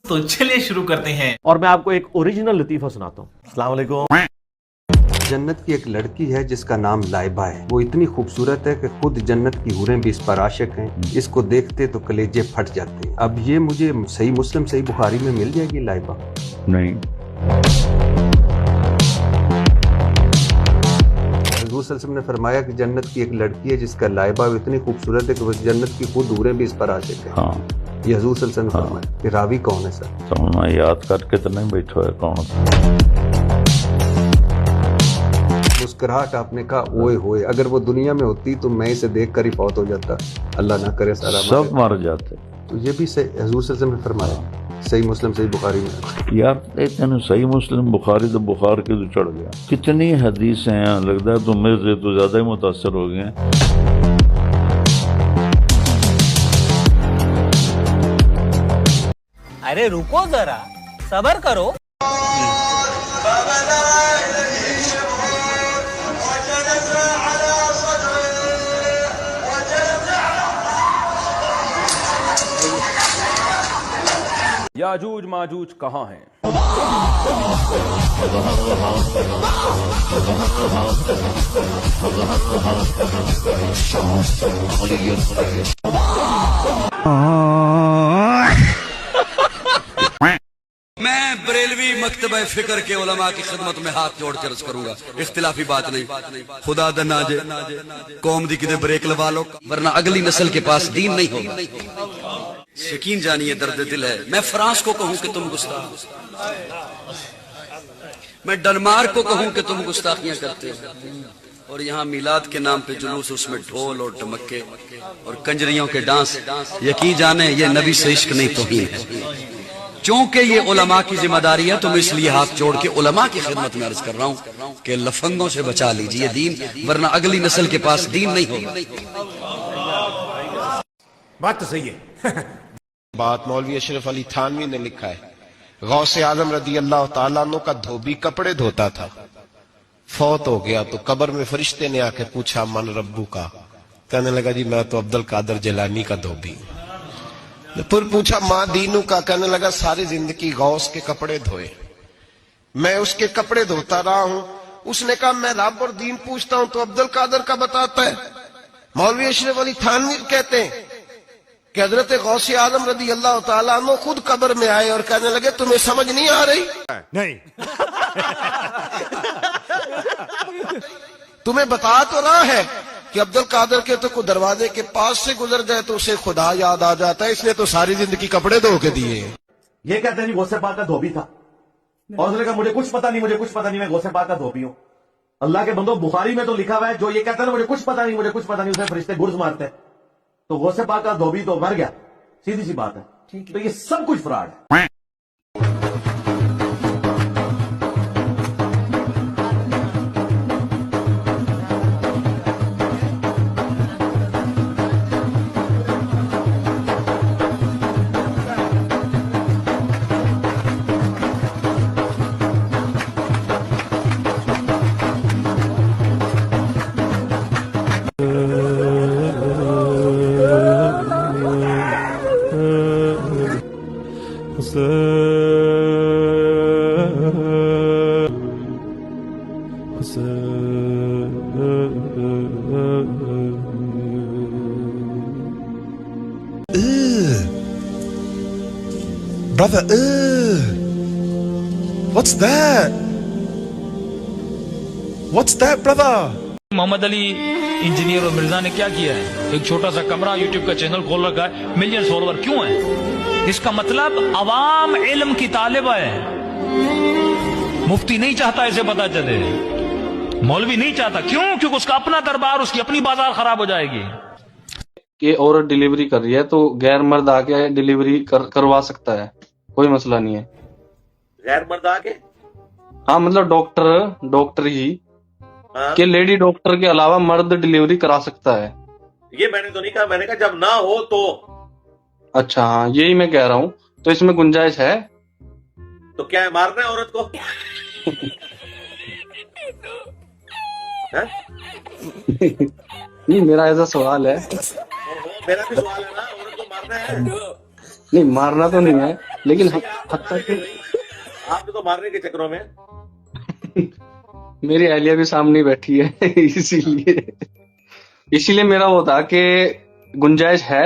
تو چلیے شروع کرتے ہیں اور میں آپ کو ایک اوریجنل لطیفہ سناتا ہوں. السلام علیکم. جنت کی ایک لڑکی ہے جس کا نام لائبہ ہے. وہ اتنی خوبصورت ہے کہ خود جنت کی حوریں بھی اس پر عاشق ہیں. اس کو دیکھتے تو کلیجے پھٹ جاتے ہیں. اب یہ مجھے صحیح مسلم صحیح بخاری میں مل جائے گی لائبہ؟ نہیں. حضور صلی اللہ علیہ وسلم نے فرمایا کہ جنت کی ایک لڑکی ہے جس کا لائبہ اتنی خوبصورت ہے کہ وہ جنت کی خود حوریں بھی اس پر عاشق ہیں. ہاں یہ حضور صلی اللہ علیہ وسلم نے فرمایا. کہ راوی کون ہے سر؟ تو میں یاد کر کے تو نہیں بیٹھا ہے کون. مسکراہٹ آپ نے کہا اوئے ہوئے. اگر وہ دنیا میں ہوتی تو میں اسے دیکھ کر ہی فوت ہو جاتا. اللہ نہ کرے سارا سب مر جاتے. تو یہ بھی صحیح حضور صلی اللہ علیہ وسلم نے فرمایا صحیح مسلم صحیح بخاری میں. یار اتنے صحیح مسلم بخاری تو بخار کے تو چڑھ گیا. کتنی حدیثیں ہیں, لگتا ہے تم میرے سے تو زیادہ ہی متاثر ہو گئے ہیں. ارے رکو ذرا, صبر کرو. یاجوج ماجوج کہاں ہیں؟ میں بریلوی مکتبہ فکر کے علماء کی خدمت میں ہاتھ جوڑ کے عرض کروں گا, اختلافی بات نہیں. خدا دا نہ جے قوم دی کدے بریک لوا لو, ورنہ اگلی نسل کے پاس دین نہیں ہوگا. یقین جانیے درد دل ہے. میں فرانس کو کہوں کہ تم گستاخ, میں ڈنمارک کو کہوں کہ تم گستاخیاں کرتے ہو, اور یہاں میلاد کے نام پہ جلوس, اس میں ڈھول اور ڈمکے اور کنجریوں کے ڈانس. یقین جانے یہ نبی سے عشق نہیں توہین ہے. چونکہ یہ علماء کی ذمہ داری ہے تو میں اس لیے ہاتھ جوڑ کے علماء کی خدمت میں عرض کر رہا ہوں کہ لفنگوں سے بچا لیجئے دین, ورنہ اگلی نسل کے پاس دین نہیں ہوگا. بات تو صحیح ہے. بات مولوی اشرف علی تھانوی نے لکھا ہے. غوث اعظم رضی اللہ تعالیٰ عنہ کا دھوبی کپڑے دھوتا تھا, فوت ہو گیا تو قبر میں فرشتے نے آ کے پوچھا من ربو کا, کہنے لگا جی میں تو عبد القادر جیلانی کا دھوبی. پھر پوچھا ماں دینو کا, کہنے لگا ساری زندگی غوث کے کپڑے دھوئے, میں اس کے کپڑے دھوتا رہا ہوں. اس نے کہا میں رب اور دین پوچھتا ہوں تو عبد القادر کا بتاتا ہے. مولوی اشرف علی تھانوی کہتے ہیں کہ حضرت غوث اعظم رضی اللہ تعالیٰ عنہ خود قبر میں آئے اور کہنے لگے تمہیں سمجھ نہیں آ رہی؟ نہیں. تمہیں بتا تو رہا ہے کہ عبد القادر کے تو کوئی دروازے کے پاس سے گزر جائے تو اسے خدا یاد آ جاتا ہے, اس نے تو ساری زندگی کپڑے دھو کے دیے. یہ کہتے ہیں غوث پاک کا دھوبی تھا, اور اس نے کہا مجھے کچھ پتا نہیں, میں غوث پاک کا دھوبی ہوں. اللہ کے بندو, بخاری میں تو لکھا ہوا ہے جو یہ کہتا ہے مجھے کچھ پتا نہیں, اسے فرشتے گرز مارتے ہیں. تو غوث پاک کا دھوبی تو مر گیا, سیدھی سی بات ہے. تو یہ سب کچھ فراڈ ہے. Brother, what's that? What's that, brother? Muhammad Ali engineer اور مرزا نے کیا کیا ہے, ایک چھوٹا سا کمرہ یوٹیوب کا چینل کھول رکھا ہے, ملین فالوور. کیوں ہے؟ اس کا مطلب عوام علم کی طالبہ ہے. مفتی نہیں چاہتا اسے پتا چلے, مولوی نہیں چاہتا. کیوں؟ کیونکہ اس کا اپنا دربار, اس کی اپنی بازار خراب ہو جائے گی. کہ عورت ڈیلیوری کر رہی ہے تو غیر مرد آ کے ڈیلیوری کروا سکتا ہے, کوئی مسئلہ نہیں ہے. غیر مرد آ کے, ہاں مطلب ڈاکٹر ہی کہ لیڈی ڈاکٹر کے علاوہ مرد ڈیلیوری کرا سکتا ہے. یہ میں نے تو نہیں کہا, میں نے کہا جب نہ ہو تو. اچھا ہاں یہی میں کہہ رہا ہوں. تو اس میں گنجائش ہے. تو کیا ہے, مارنا ہے عورت کو؟ نہیں میرا ایسا سوال ہے. میرا بھی سوال ہے نا, عورت کو مارنا ہے؟ نہیں مارنا تو نہیں ہے, لیکن حتیٰ کہ آپ نے تو مارنے کے چکروں میں میری اہلیہ بھی سامنے بیٹھی ہے، اسی لیے میرا وہ تھا کہ گنجائش ہے.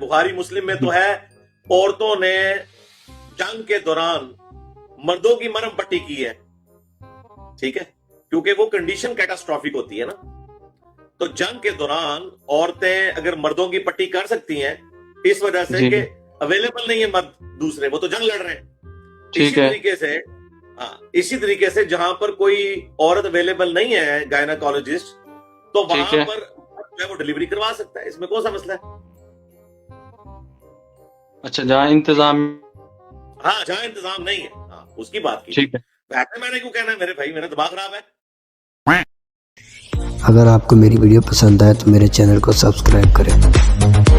بخاری مسلم میں تو ہے عورتوں نے جنگ کے دوران مردوں کی مرہم پٹی کی ہے، ٹھیک ہے، کیونکہ وہ کنڈیشن کیٹاسٹرافک ہوتی ہے نا. تو جنگ کے دوران عورتیں اگر مردوں کی پٹی کر سکتی ہیں اس وجہ سے جی. کہ اویلیبل نہیں ہے مرد دوسرے، وہ تو جنگ لڑ رہے ہیں. ٹھیک ہے. اسی طریقے سے جہاں پر کوئی عورت اویلیبل نہیں ہے گائناکالوجسٹ، تو وہاں پر جو ہے وہ ڈلیوری کروا سکتا ہے. اس میں کون سا مسئلہ ہے؟ اچھا، جہاں انتظام، ہاں جہاں انتظام نہیں ہے، ہاں اس کی بات کی. ٹھیک ہے. ویسے میں نے کیوں کہنا ہے میرے بھائی، میرا دماغ خراب ہے. اگر آپ کو میری ویڈیو پسند آئے تو میرے چینل کو سبسکرائب کریں.